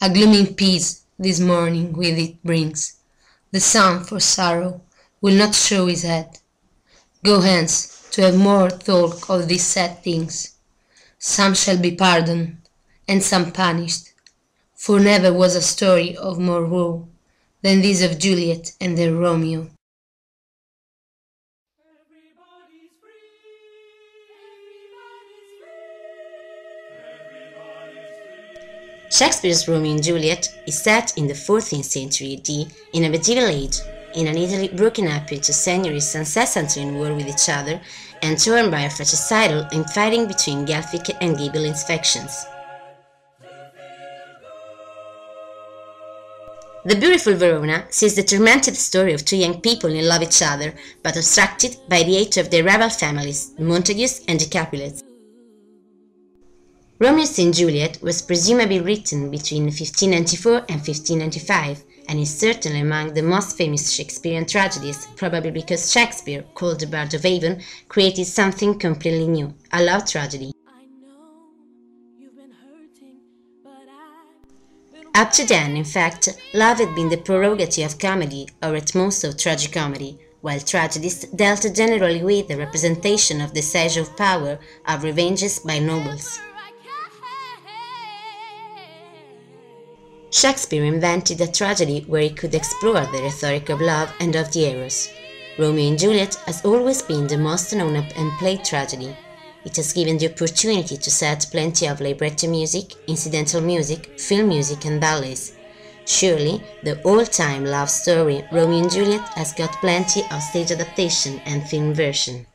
A glooming peace this morning with it brings. The sun for sorrow will not show his head. Go hence to have more talk of these sad things. Some shall be pardoned, and some punished, for never was a story of more woe than this of Juliet and their Romeo. Shakespeare's Romeo and Juliet is set in the 14th century AD in a medieval age, in an Italy broken up into centuries incessantly in war with each other and torn by a fratricidal infighting between Guelphic and Ghibelline factions. The beautiful Verona sees the tormented story of two young people in love with each other, but obstructed by the hate of their rival families, the Montagues and the Capulets. Romeo and Juliet was presumably written between 1594 and 1595, and is certainly among the most famous Shakespearean tragedies, probably because Shakespeare, called the Bard of Avon, created something completely new, a love tragedy. Up to then, in fact, love had been the prerogative of comedy, or at most of tragicomedy, while tragedies dealt generally with the representation of the siege of power, of revenges by nobles. Shakespeare invented a tragedy where he could explore the rhetoric of love and of the eros. Romeo and Juliet has always been the most known and played tragedy. It has given the opportunity to set plenty of libretto music, incidental music, film music and ballets. Surely, the all-time love story Romeo and Juliet has got plenty of stage adaptation and film version.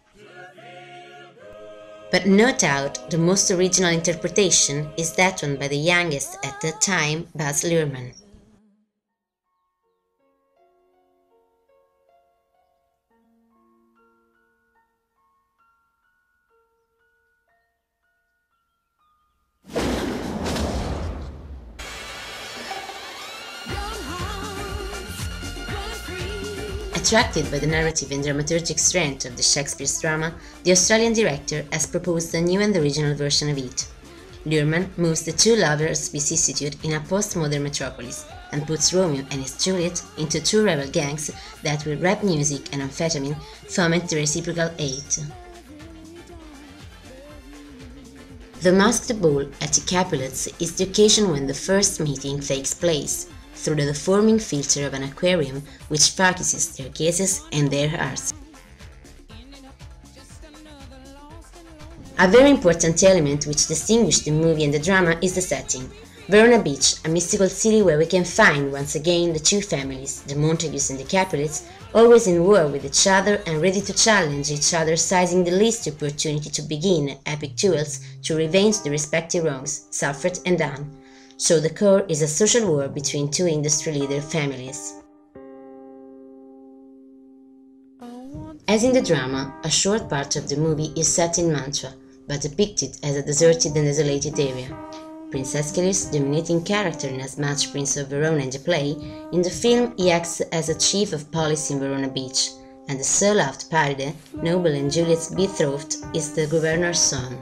But no doubt the most original interpretation is that one by the youngest at that time, Baz Luhrmann. Attracted by the narrative and dramaturgic strength of the Shakespeare's drama, the Australian director has proposed a new and original version of it. Luhrmann moves the two lovers' vicissitude in a postmodern metropolis and puts Romeo and his Juliet into two rival gangs that, with rap music and amphetamine, foment the reciprocal hate. The masked ball at the Capulets is the occasion when the first meeting takes place, through the deforming filter of an aquarium which focuses their gazes and their hearts. A very important element which distinguishes the movie and the drama is the setting. Verona Beach, a mystical city where we can find once again the two families, the Montagues and the Capulets, always in war with each other and ready to challenge each other, seizing the least opportunity to begin epic duels to revenge the respective wrongs suffered and done. So the core is a social war between two industry leader families. As in the drama, a short part of the movie is set in Mantua, but depicted as a deserted and desolated area. Prince Aeschylus, dominating character and as much Prince of Verona in the play, in the film he acts as a chief of police in Verona Beach, and the so-loved Paride, noble and Juliet's betrothed, is the governor's son.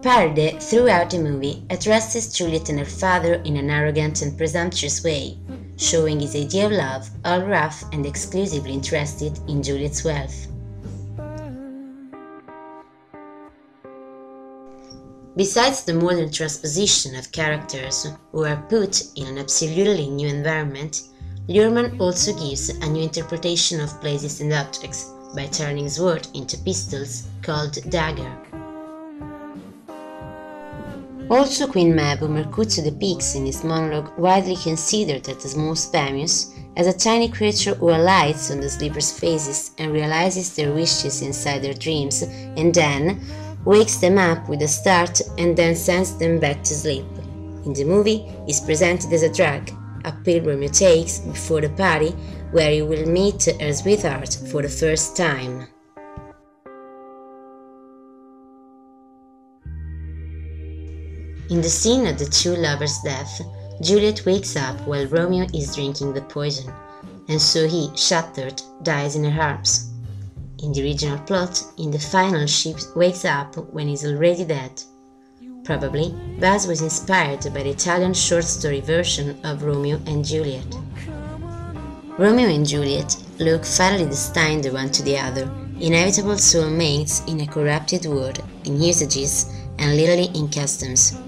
Paride, throughout the movie, addresses Juliet and her father in an arrogant and presumptuous way, showing his idea of love, all rough and exclusively interested in Juliet's wealth. Besides the modern transposition of characters who are put in an absolutely new environment, Luhrmann also gives a new interpretation of places and objects by turning sword into pistols called dagger. Also Queen Mab, whom Mercutio depicts in his monologue, widely considered as the most famous, as a tiny creature who alights on the sleepers' faces and realizes their wishes inside their dreams, and then wakes them up with a start and then sends them back to sleep. In the movie, he is presented as a drug, a pill Romeo takes before the party, where he will meet her sweetheart for the first time. In the scene of the two lovers' death, Juliet wakes up while Romeo is drinking the poison, and so he, shattered, dies in her arms. In the original plot, in the final she wakes up when he's already dead. Probably, Baz was inspired by the Italian short story version of Romeo and Juliet. Romeo and Juliet look fatally destined the one to the other, inevitable soulmates in a corrupted world, in usages and literally in customs.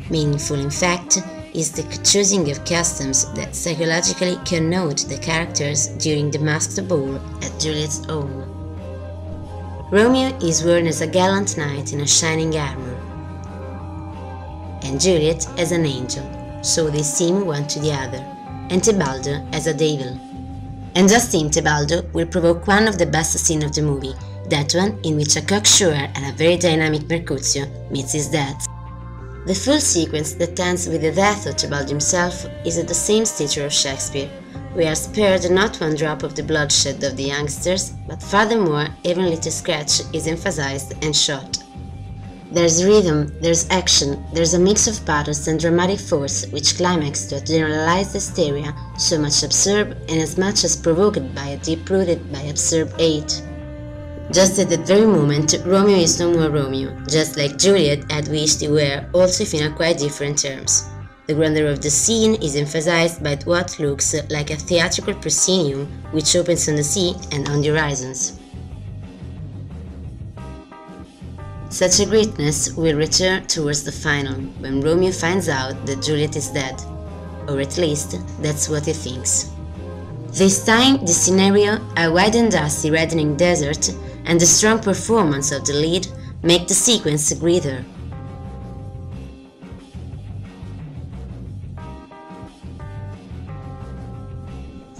Meaningful, in fact, is the choosing of customs that psychologically connote the characters during the masked ball at Juliet's home. Romeo is worn as a gallant knight in a shining armor, and Juliet as an angel, so they seem one to the other, and Tebaldo as a devil. And just in Tebaldo will provoke one of the best scenes of the movie, that one in which a cocksure and a very dynamic Mercutio meets his death. The full sequence that ends with the death of Tebaldo himself is at the same stature of Shakespeare. We are spared not one drop of the bloodshed of the youngsters, but furthermore every little scratch is emphasized and shot. There's rhythm, there's action, there's a mix of pathos and dramatic force which climax to a generalized hysteria so much absurd and as much as provoked by a deep-rooted by absurd hate. Just at that very moment, Romeo is no more Romeo, just like Juliet had wished he were, also if in a quite different terms. The grandeur of the scene is emphasized by what looks like a theatrical proscenium which opens on the sea and on the horizons. Such a greatness will return towards the final, when Romeo finds out that Juliet is dead, or at least that's what he thinks. This time the scenario, a wide and dusty reddening desert, and the strong performance of the lead make the sequence greater.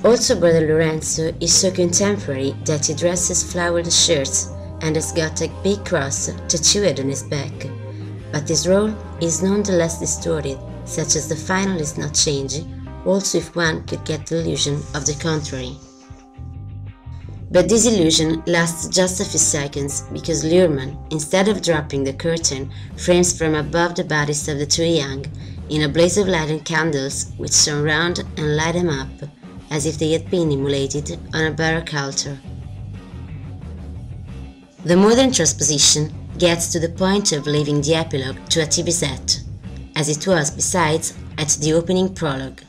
Also Brother Lorenzo is so contemporary that he dresses flowered shirts and has got a big cross tattooed on his back, but his role is nonetheless distorted, such as the final is not changing, also if one could get the illusion of the contrary. But this illusion lasts just a few seconds, because Luhrmann, instead of dropping the curtain, frames from above the bodies of the two young, in a blaze of light and candles which surround and light them up, as if they had been immolated on a baroque altar. The modern transposition gets to the point of leaving the epilogue to a TV set, as it was besides at the opening prologue.